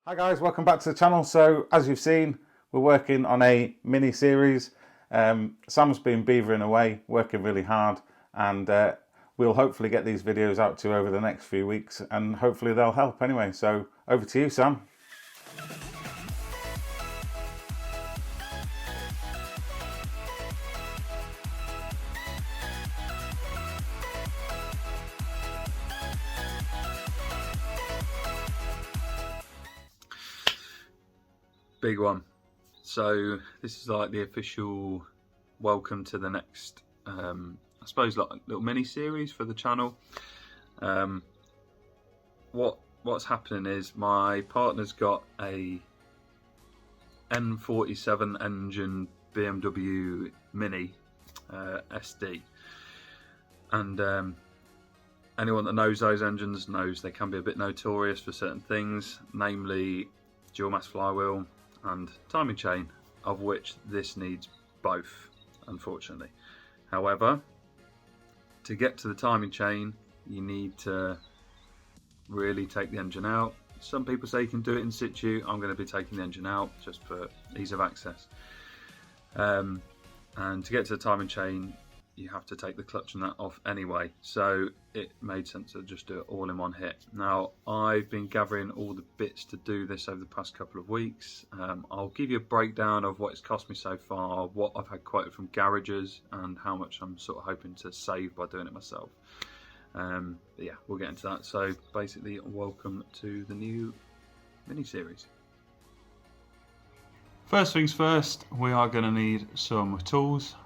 Hi guys, welcome back to the channel. So as you've seen, we're working on a mini series. Sam's been beavering away, working really hard, and we'll hopefully get these videos out to you over the next few weeks, and hopefully they'll help anyway. So over to you, Sam. Big one. So this is like the official welcome to the next I suppose like a little mini series for the channel. What's happening is my partner's got a N47 engine BMW Mini SD, and anyone that knows those engines knows they can be a bit notorious for certain things, namely dual mass flywheel and timing chain, of which this needs both, unfortunately. However, to get to the timing chain, you need to really take the engine out. Some people say you can do it in situ. I'm going to be taking the engine out just for ease of access. And to get to the timing chain, you have to take the clutch and that off anyway, so it made sense to just do it all in one hit. Now, I've been gathering all the bits to do this over the past couple of weeks. I'll give you a breakdown of what it's cost me so far, what I've had quoted from garages, and how much I'm sort of hoping to save by doing it myself. But yeah, we'll get into that. So basically, welcome to the new mini-series. First things first, we are going to need some tools,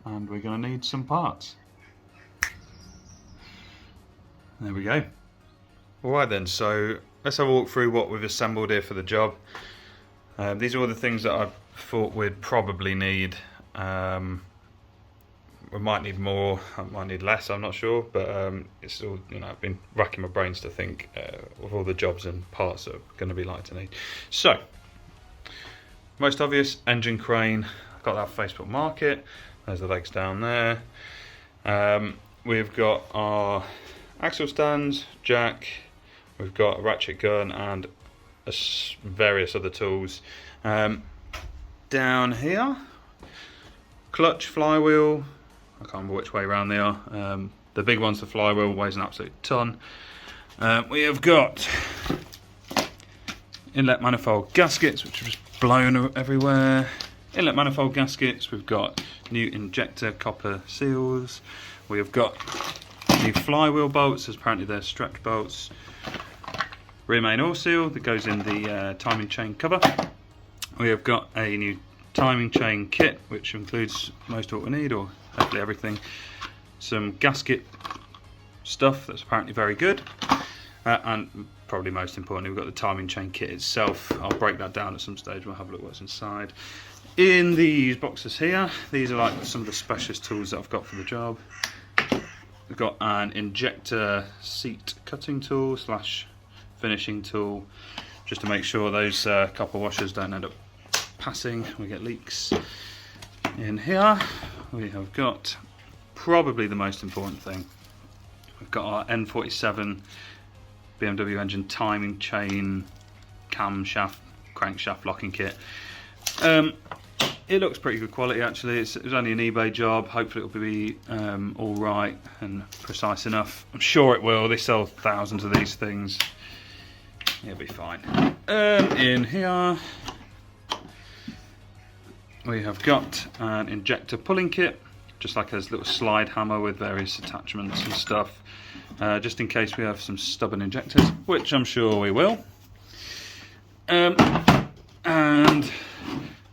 and we're going to need some parts. There we go. Alright then, so let's have a walk through what we've assembled here for the job. These are all the things that I thought we'd probably need. We might need more, I might need less, I'm not sure, but it's all, you know, I've been racking my brains to think of all the jobs and parts that are going to be like to need. So, most obvious, engine crane. I've got that Facebook Market. There's the legs down there. We've got our axle stands, jack, we've got a ratchet gun and various other tools. Down here, clutch, flywheel, I can't remember which way around they are. The big one's the flywheel, weighs an absolute ton. We have got inlet manifold gaskets, which are just blown everywhere. Inlet manifold gaskets, we've got new injector copper seals, we have got new flywheel bolts, as apparently they're stretch bolts, rear main oil seal that goes in the timing chain cover. We have got a new timing chain kit, which includes most of what we need, or hopefully everything. Some gasket stuff that's apparently very good, and probably most importantly, we've got the timing chain kit itself. I'll break that down at some stage, we'll have a look what's inside. In these boxes here, these are like some of the specialist tools that I've got for the job. We've got an injector seat cutting tool slash finishing tool, just to make sure those copper washers don't end up passing, we get leaks. In here, we have got probably the most important thing. We've got our N47 BMW engine timing chain camshaft, crankshaft locking kit. It looks pretty good quality actually. It was only an eBay job. Hopefully it'll be all right and precise enough. I'm sure it will. They sell thousands of these things. It'll be fine. In here we have got an injector pulling kit, just like a little slide hammer with various attachments and stuff, just in case we have some stubborn injectors, which I'm sure we will. And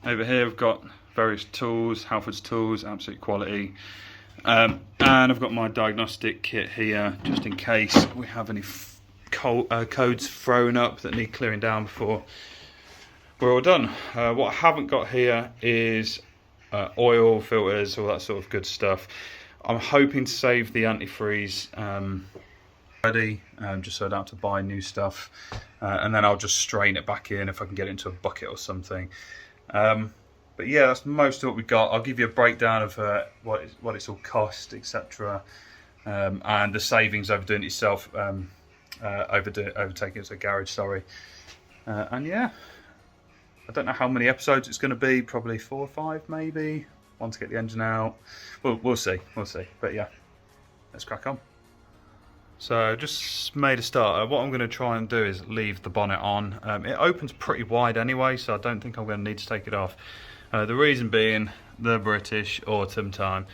over here we've got various tools, Halford's tools, absolute quality. And I've got my diagnostic kit here, just in case we have any codes thrown up that need clearing down before we're all done. What I haven't got here is oil, filters, all that sort of good stuff. I'm hoping to save the antifreeze ready, just so I don't have to buy new stuff, and then I'll just strain it back in if I can get it into a bucket or something. But yeah, that's most of what we've got. I'll give you a breakdown of what it's all cost, etc., and the savings over doing it yourself, overtaking it to a garage, sorry. And yeah, I don't know how many episodes it's going to be, probably 4 or 5 maybe, one to get the engine out. We'll see, but yeah, let's crack on. So just made a starter. What I'm going to try and do is leave the bonnet on. It opens pretty wide anyway, so I don't think I'm going to need to take it off. The reason being the British autumn time.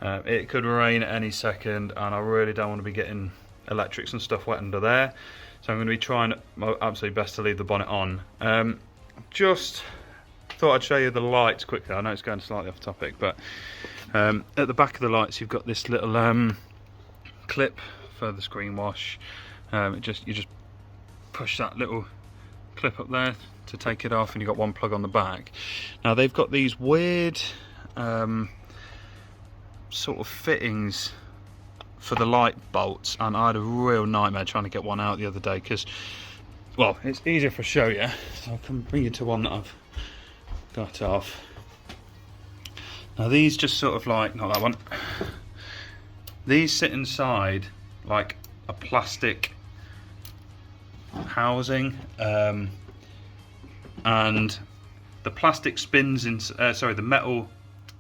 It could rain at any second, and I really don't want to be getting electrics and stuff wet under there. So I'm going to be trying my absolute best to leave the bonnet on. Just thought I'd show you the lights quickly. I know it's going slightly off topic, but at the back of the lights you've got this little clip for the screen wash. You just push that little clip up there to take it off, and you've got one plug on the back. Now they've got these weird sort of fittings for the light bolts, and I had a real nightmare trying to get one out the other day because, well, it's easier if I show you, so I can bring you to one that I've got off. Now these just sort of like, not that one, these sit inside like a plastic housing, and the plastic spins in, the metal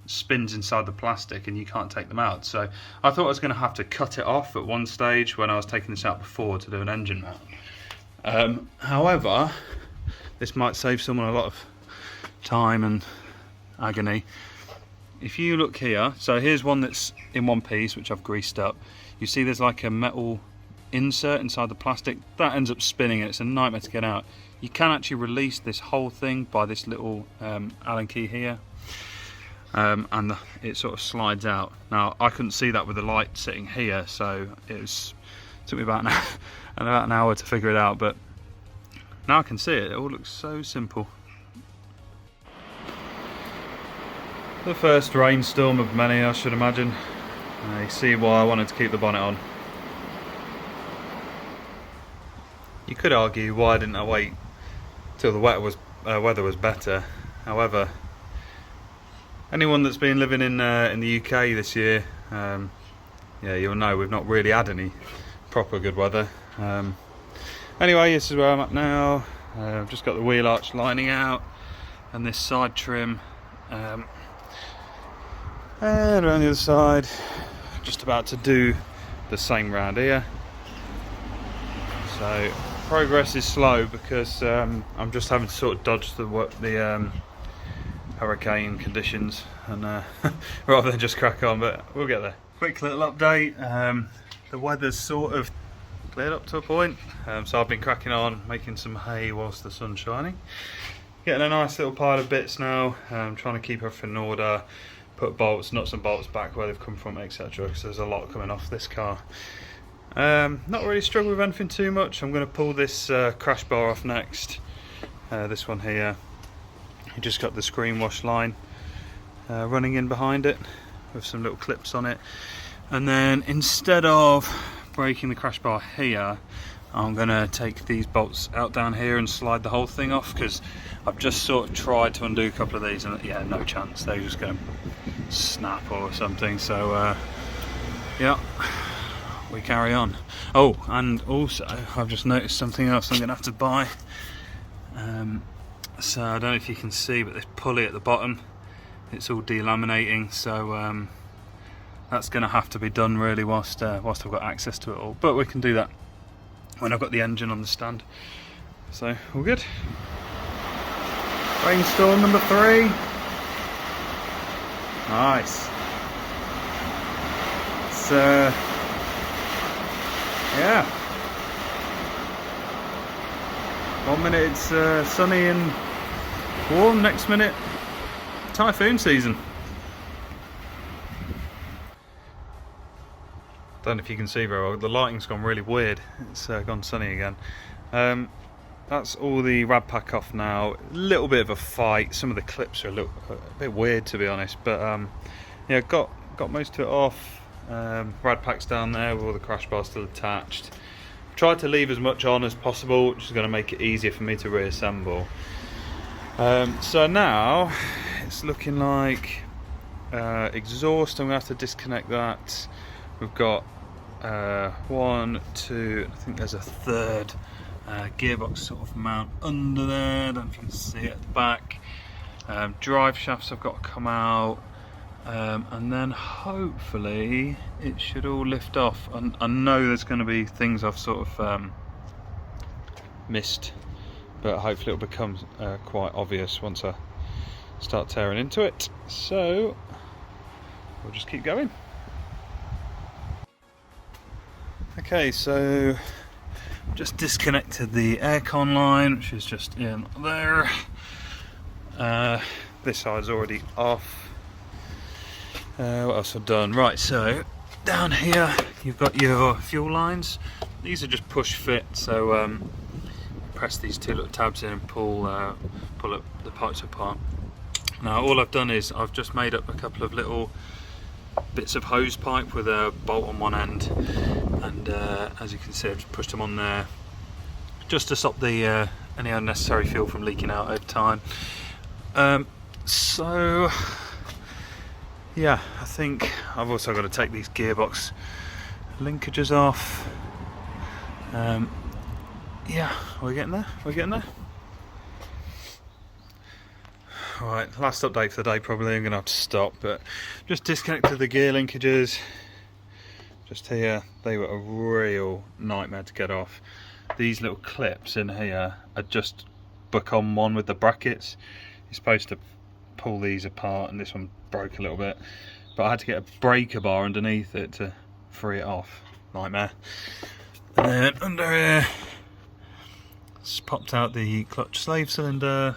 spins inside the plastic, and you can't take them out. So I thought I was going to have to cut it off at one stage when I was taking this out before to do an engine mount. However, this might save someone a lot of time and agony. If you look here, so here's one that's in one piece which I've greased up. You see there's like a metal insert inside the plastic that ends up spinning, and it's a nightmare to get out. You can actually release this whole thing by this little Allen key here, and it sort of slides out. Now I couldn't see that with the light sitting here, so it took me about an hour to figure it out, but now I can see it. It all looks so simple. The first rainstorm of many, I should imagine. You see why I wanted to keep the bonnet on. You could argue, why didn't I wait till the weather was better? However, anyone that's been living in the UK this year, yeah, you'll know we've not really had any proper good weather. Anyway, this is where I'm at now. I've just got the wheel arch lining out and this side trim. And around the other side, just about to do the same round here. So progress is slow because I'm just having to sort of dodge the hurricane conditions, and rather than just crack on, but we'll get there. Quick little update. The weather's sort of cleared up to a point, so I've been cracking on making some hay whilst the sun's shining, getting a nice little pile of bits now. Trying to keep everything in order, put nuts and bolts back where they've come from, etc., because there's a lot coming off this car. Not really struggling with anything too much. I'm going to pull this crash bar off next, this one here. You just got the screen wash line running in behind it with some little clips on it, and then instead of breaking the crash bar here, I'm going to take these bolts out down here and slide the whole thing off, because I've just sort of tried to undo a couple of these and yeah, no chance, they're just going to snap or something. So yeah, we carry on. Oh, and also I've just noticed something else I'm going to have to buy. So I don't know if you can see, but this pulley at the bottom, it's all delaminating, so that's going to have to be done really whilst I've got access to it all, but we can do that when I've got the engine on the stand. So all good. Rainstorm number 3. Nice. It's yeah, 1 minute it's sunny and warm, next minute typhoon season. Don't know if you can see very well, the lighting's gone really weird. It's gone sunny again. That's all the rad pack off now. A little bit of a fight. Some of the clips are a bit weird, to be honest, but yeah, got most of it off. Rad pack's down there with all the crash bars still attached. Tried to leave as much on as possible, which is going to make it easier for me to reassemble. So now it's looking like exhaust. I'm going to have to disconnect that. We've got 1, 2, I think there's a third gearbox sort of mount under there, I don't know if you can see it at the back. Drive shafts have got to come out, and then hopefully it should all lift off. I know there's going to be things I've sort of missed, but hopefully it'll become quite obvious once I start tearing into it. So we'll just keep going. Okay, so just disconnected the aircon line, which is just in there. This side's already off. What else I've done? Right, so down here you've got your fuel lines. These are just push fit, so press these two little tabs in and pull up the pipes apart. Now all I've done is I've just made up a couple of little bits of hose pipe with a bolt on one end, and as you can see I've just pushed them on there just to stop the any unnecessary fuel from leaking out over time. So yeah, I think I've also got to take these gearbox linkages off. Yeah, we're getting there. Alright, last update for the day probably. I'm going to have to stop, but just disconnected the gear linkages just here. They were a real nightmare to get off. These little clips in here are just buck on one with the brackets. You're supposed to pull these apart, and this one broke a little bit, but I had to get a breaker bar underneath it to free it off. Nightmare. And then under here, just popped out the clutch slave cylinder.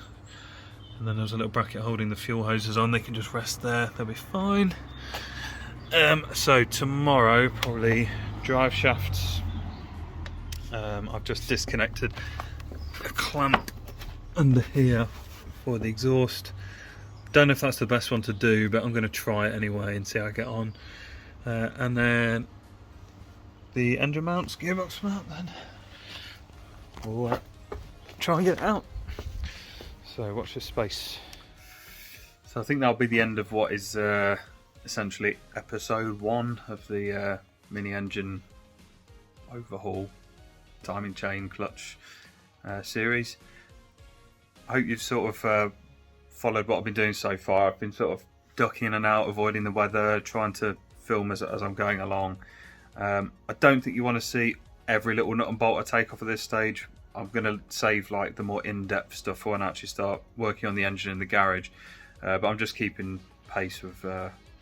And then there's a little bracket holding the fuel hoses on. They can just rest there, they'll be fine. So tomorrow, probably drive shafts. I've just disconnected a clamp under here for the exhaust. Don't know if that's the best one to do, but I'm going to try it anyway and see how I get on. And then the engine mounts, gearbox mount, then we'll try and get it out. So watch this space. So I think that'll be the end of what is essentially episode 1 of the mini engine overhaul timing chain clutch series. I hope you've sort of followed what I've been doing so far. I've been sort of ducking in and out, avoiding the weather, trying to film as I'm going along. I don't think you want to see every little nut and bolt I take off at this stage. I'm going to save like the more in-depth stuff for when I actually start working on the engine in the garage, but I'm just keeping pace with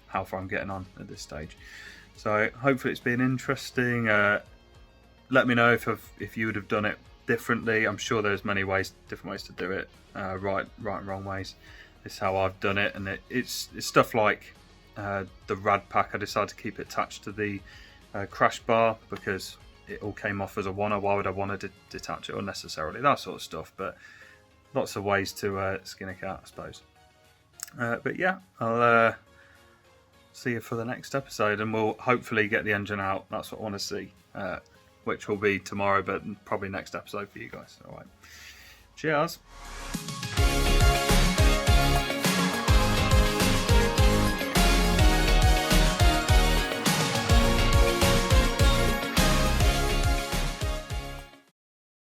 how far I'm getting on at this stage. So hopefully it's been interesting. Let me know if you would have done it differently. I'm sure there's many different ways to do it, right and wrong ways. This is how I've done it, and it's stuff like the rad pack. I decided to keep it attached to the crash bar because it all came off as a one. Why would I want to detach it unnecessarily? That sort of stuff. But lots of ways to skin a cat, I suppose. But yeah, I'll see you for the next episode, and we'll hopefully get the engine out. That's what I want to see, which will be tomorrow, but probably next episode for you guys. All right. Cheers.